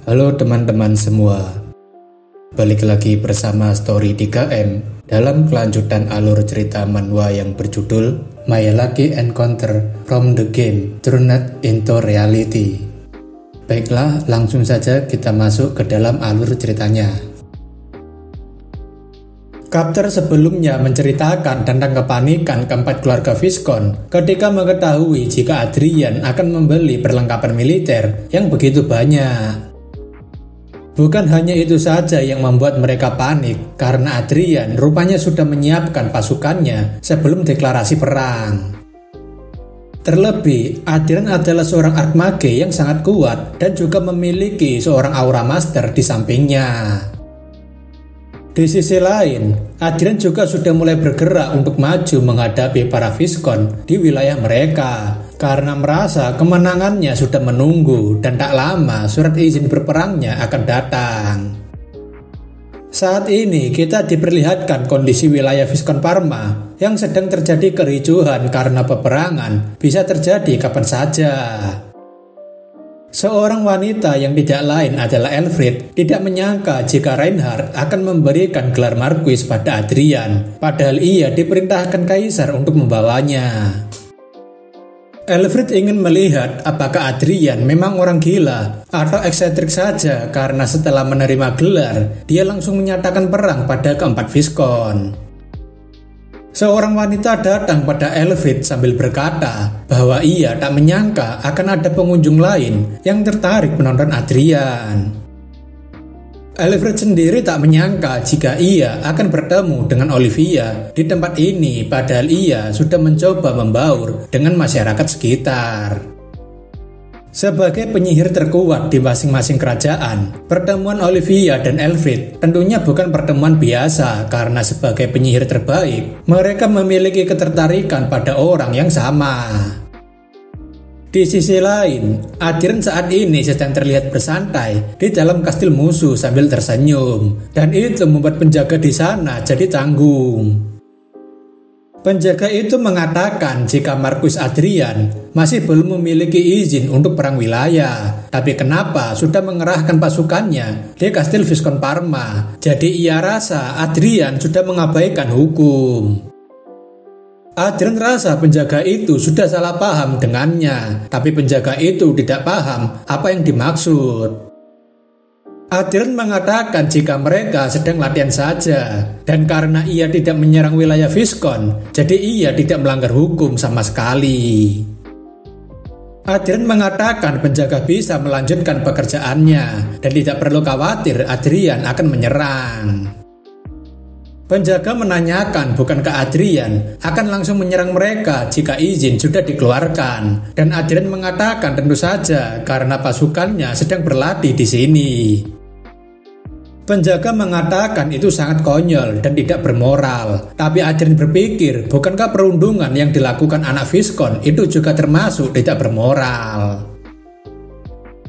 Halo teman-teman semua, balik lagi bersama Story 3M dalam kelanjutan alur cerita manhwa yang berjudul My Lucky Encounter from the Game Turned into Reality. Baiklah, langsung saja kita masuk ke dalam alur ceritanya. Chapter sebelumnya menceritakan tentang kepanikan keempat keluarga Viscount ketika mengetahui jika Adrian akan membeli perlengkapan militer yang begitu banyak. Bukan hanya itu saja yang membuat mereka panik, karena Adrian rupanya sudah menyiapkan pasukannya sebelum deklarasi perang. Terlebih, Adrian adalah seorang Archmage yang sangat kuat dan juga memiliki seorang Aura Master di sampingnya. Di sisi lain, Adrian juga sudah mulai bergerak untuk maju menghadapi para Viscount di wilayah mereka, karena merasa kemenangannya sudah menunggu dan tak lama surat izin berperangnya akan datang. Saat ini kita diperlihatkan kondisi wilayah Viscount Parma yang sedang terjadi kericuhan karena peperangan bisa terjadi kapan saja. Seorang wanita yang tidak lain adalah Elfrid tidak menyangka jika Reinhard akan memberikan gelar Marquis pada Adrian, padahal ia diperintahkan Kaisar untuk membawanya. Elfrid ingin melihat apakah Adrian memang orang gila atau eksentrik saja, karena setelah menerima gelar, dia langsung menyatakan perang pada keempat Viscount. Seorang wanita datang pada Elfrid sambil berkata bahwa ia tak menyangka akan ada pengunjung lain yang tertarik menonton Adrian. Elfrid sendiri tak menyangka jika ia akan bertemu dengan Olivia di tempat ini, padahal ia sudah mencoba membaur dengan masyarakat sekitar. Sebagai penyihir terkuat di masing-masing kerajaan, pertemuan Olivia dan Elfrid tentunya bukan pertemuan biasa, karena sebagai penyihir terbaik, mereka memiliki ketertarikan pada orang yang sama. Di sisi lain, Adrian saat ini sedang terlihat bersantai di dalam kastil musuh sambil tersenyum, dan itu membuat penjaga di sana jadi tanggung. Penjaga itu mengatakan jika Marquis Adrian masih belum memiliki izin untuk perang wilayah, tapi kenapa sudah mengerahkan pasukannya di kastil Viscount Parma, jadi ia rasa Adrian sudah mengabaikan hukum. Adrian rasa penjaga itu sudah salah paham dengannya, tapi penjaga itu tidak paham apa yang dimaksud. Adrian mengatakan jika mereka sedang latihan saja, dan karena ia tidak menyerang wilayah Viscount, jadi ia tidak melanggar hukum sama sekali. Adrian mengatakan penjaga bisa melanjutkan pekerjaannya, dan tidak perlu khawatir Adrian akan menyerang. Penjaga menanyakan bukankah Adrian akan langsung menyerang mereka jika izin sudah dikeluarkan, dan Adrian mengatakan tentu saja karena pasukannya sedang berlatih di sini. Penjaga mengatakan itu sangat konyol dan tidak bermoral, tapi Adrian berpikir bukankah perundungan yang dilakukan anak Viscount itu juga termasuk tidak bermoral.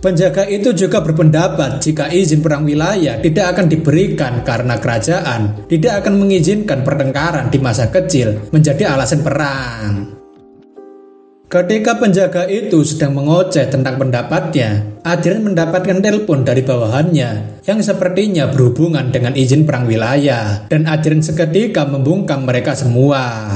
Penjaga itu juga berpendapat jika izin perang wilayah tidak akan diberikan karena kerajaan tidak akan mengizinkan pertengkaran di masa kecil menjadi alasan perang. Ketika penjaga itu sedang mengoceh tentang pendapatnya, Adrian mendapatkan telepon dari bawahannya yang sepertinya berhubungan dengan izin perang wilayah, dan Adrian seketika membungkam mereka semua.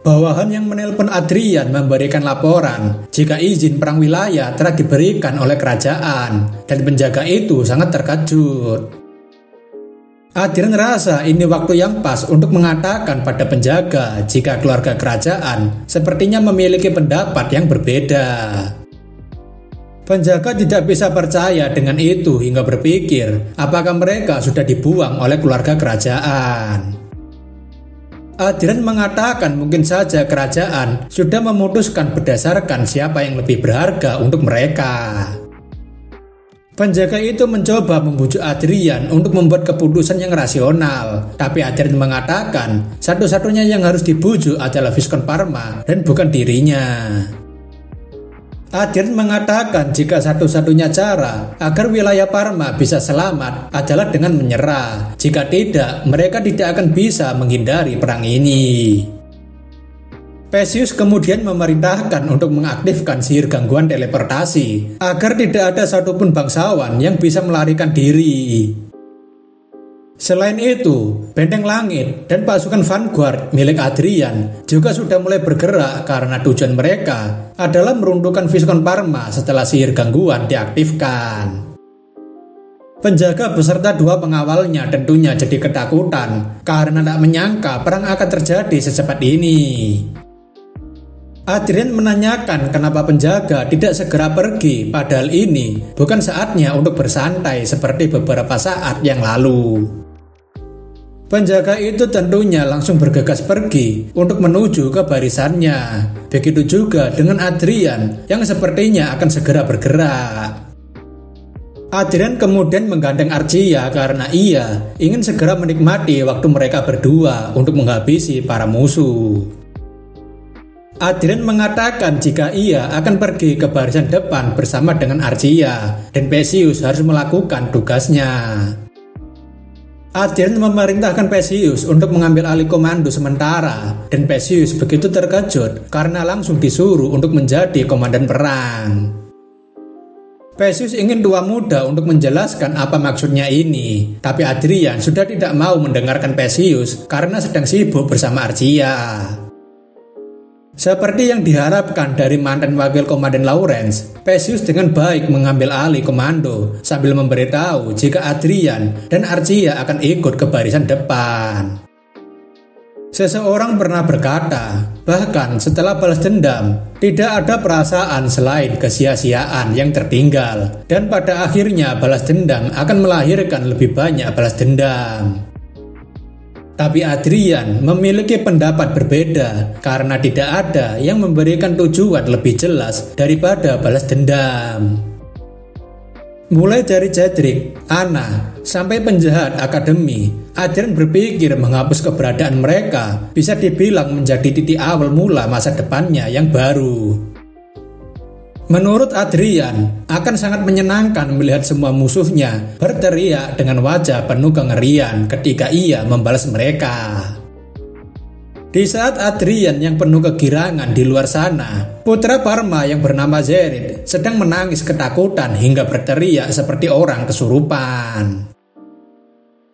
Bawahan yang menelpon Adrian memberikan laporan jika izin perang wilayah telah diberikan oleh kerajaan, dan penjaga itu sangat terkejut. Adrian rasa ini waktu yang pas untuk mengatakan pada penjaga jika keluarga kerajaan sepertinya memiliki pendapat yang berbeda. Penjaga tidak bisa percaya dengan itu hingga berpikir apakah mereka sudah dibuang oleh keluarga kerajaan. Adrian mengatakan mungkin saja kerajaan sudah memutuskan berdasarkan siapa yang lebih berharga untuk mereka. Penjaga itu mencoba membujuk Adrian untuk membuat keputusan yang rasional, tapi Adrian mengatakan satu-satunya yang harus dibujuk adalah Viscount Parma dan bukan dirinya. Adrian mengatakan jika satu-satunya cara agar wilayah Parma bisa selamat adalah dengan menyerah. Jika tidak, mereka tidak akan bisa menghindari perang ini. Perseus kemudian memerintahkan untuk mengaktifkan sihir gangguan teleportasi agar tidak ada satupun bangsawan yang bisa melarikan diri. Selain itu, Benteng Langit dan pasukan Vanguard milik Adrian juga sudah mulai bergerak karena tujuan mereka adalah meruntuhkan Viscount Parma setelah sihir gangguan diaktifkan. Penjaga beserta 2 pengawalnya tentunya jadi ketakutan karena tak menyangka perang akan terjadi secepat ini. Adrian menanyakan kenapa penjaga tidak segera pergi, padahal ini bukan saatnya untuk bersantai seperti beberapa saat yang lalu. Penjaga itu tentunya langsung bergegas pergi untuk menuju ke barisannya. Begitu juga dengan Adrian yang sepertinya akan segera bergerak. Adrian kemudian menggandeng Archia karena ia ingin segera menikmati waktu mereka berdua untuk menghabisi para musuh. Adrian mengatakan jika ia akan pergi ke barisan depan bersama dengan Archia dan Perseus harus melakukan tugasnya. Adrian memerintahkan Perseus untuk mengambil alih komando sementara dan Perseus begitu terkejut karena langsung disuruh untuk menjadi komandan perang. Perseus ingin tua muda untuk menjelaskan apa maksudnya ini, tapi Adrian sudah tidak mau mendengarkan Perseus karena sedang sibuk bersama Archia. Seperti yang diharapkan dari mantan wakil komandan Lawrence, Perseus dengan baik mengambil alih komando sambil memberitahu jika Adrian dan Archia akan ikut ke barisan depan. Seseorang pernah berkata, bahkan setelah balas dendam, tidak ada perasaan selain kesia-siaan yang tertinggal, dan pada akhirnya balas dendam akan melahirkan lebih banyak balas dendam. Tapi Adrian memiliki pendapat berbeda karena tidak ada yang memberikan tujuan lebih jelas daripada balas dendam. Mulai dari Jedrick, Anna, sampai penjahat akademi, Adrian berpikir menghapus keberadaan mereka bisa dibilang menjadi titik awal mula masa depannya yang baru. Menurut Adrian, akan sangat menyenangkan melihat semua musuhnya berteriak dengan wajah penuh kengerian ketika ia membalas mereka. Di saat Adrian yang penuh kegirangan di luar sana, putra Parma yang bernama Zerit sedang menangis ketakutan hingga berteriak seperti orang kesurupan.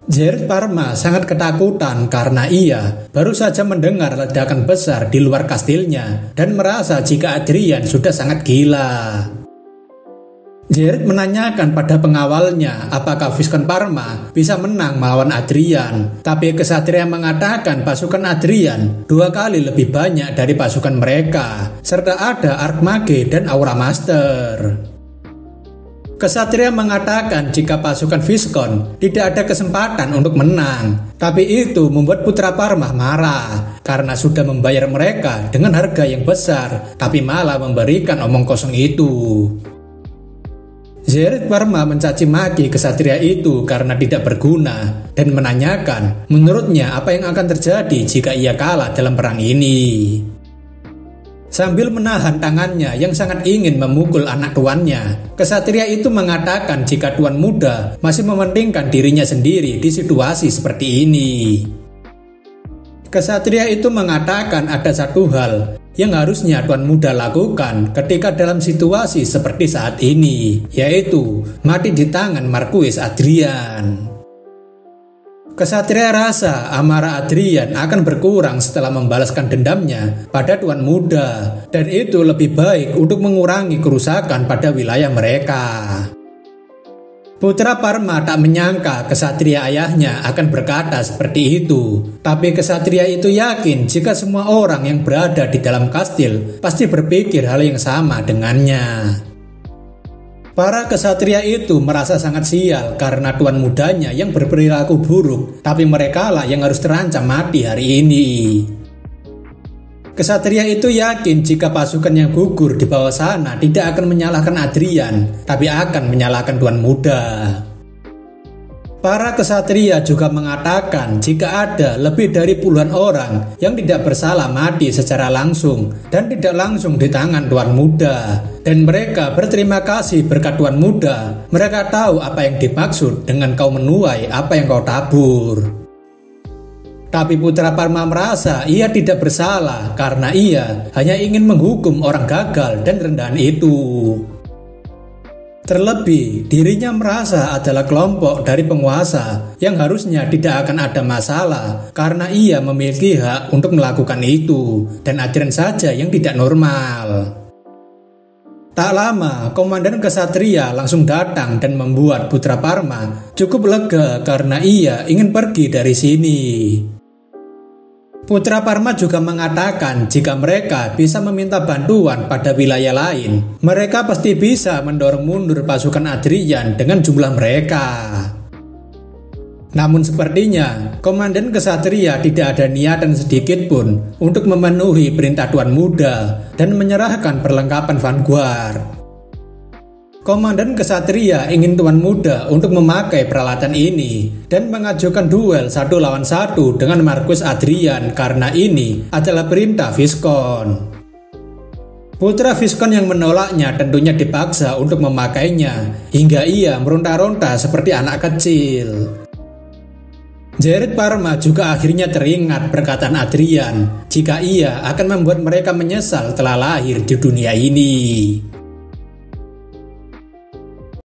Zerit Parma sangat ketakutan karena ia baru saja mendengar ledakan besar di luar kastilnya dan merasa jika Adrian sudah sangat gila. Zerit menanyakan pada pengawalnya apakah Viscount Parma bisa menang melawan Adrian, tapi kesatria mengatakan pasukan Adrian 2 kali lebih banyak dari pasukan mereka, serta ada Archmage dan Aura Master. Kesatria mengatakan jika pasukan Viscount tidak ada kesempatan untuk menang, tapi itu membuat putra Parma marah karena sudah membayar mereka dengan harga yang besar, tapi malah memberikan omong kosong itu. Zerit Parma mencaci maki kesatria itu karena tidak berguna dan menanyakan menurutnya apa yang akan terjadi jika ia kalah dalam perang ini. Sambil menahan tangannya yang sangat ingin memukul anak tuannya, kesatria itu mengatakan jika tuan muda masih mementingkan dirinya sendiri di situasi seperti ini. Kesatria itu mengatakan ada satu hal yang harusnya tuan muda lakukan ketika dalam situasi seperti saat ini, yaitu mati di tangan Marquis Adrian. Kesatria rasa amarah Adrian akan berkurang setelah membalaskan dendamnya pada tuan muda, dan itu lebih baik untuk mengurangi kerusakan pada wilayah mereka. Putra Parma tak menyangka kesatria ayahnya akan berkata seperti itu, tapi kesatria itu yakin jika semua orang yang berada di dalam kastil pasti berpikir hal yang sama dengannya. Para kesatria itu merasa sangat sial karena tuan mudanya yang berperilaku buruk, tapi merekalah yang harus terancam mati hari ini. Kesatria itu yakin jika pasukan yang gugur di bawah sana tidak akan menyalahkan Adrian, tapi akan menyalahkan tuan muda. Para kesatria juga mengatakan jika ada lebih dari puluhan orang yang tidak bersalah mati secara langsung dan tidak langsung di tangan tuan muda, dan mereka berterima kasih berkat tuan muda. Mereka tahu apa yang dimaksud dengan kau menuai apa yang kau tabur. Tapi Putra Parma merasa ia tidak bersalah karena ia hanya ingin menghukum orang gagal dan rendahan itu. Terlebih, dirinya merasa adalah kelompok dari penguasa yang harusnya tidak akan ada masalah karena ia memiliki hak untuk melakukan itu dan ajaran saja yang tidak normal. Tak lama, komandan kesatria langsung datang dan membuat Putra Parma cukup lega karena ia ingin pergi dari sini. Putra Parma juga mengatakan jika mereka bisa meminta bantuan pada wilayah lain, mereka pasti bisa mendorong mundur pasukan Adrian dengan jumlah mereka. Namun sepertinya, komandan kesatria tidak ada niatan sedikit pun untuk memenuhi perintah Tuan Muda dan menyerahkan perlengkapan vanguard. Komandan kesatria ingin Tuan Muda untuk memakai peralatan ini dan mengajukan duel 1 lawan 1 dengan Marcus Adrian karena ini adalah perintah Viscount. Putra Viscount yang menolaknya tentunya dipaksa untuk memakainya hingga ia meronta-ronta seperti anak kecil. Jared Parma juga akhirnya teringat perkataan Adrian jika ia akan membuat mereka menyesal telah lahir di dunia ini.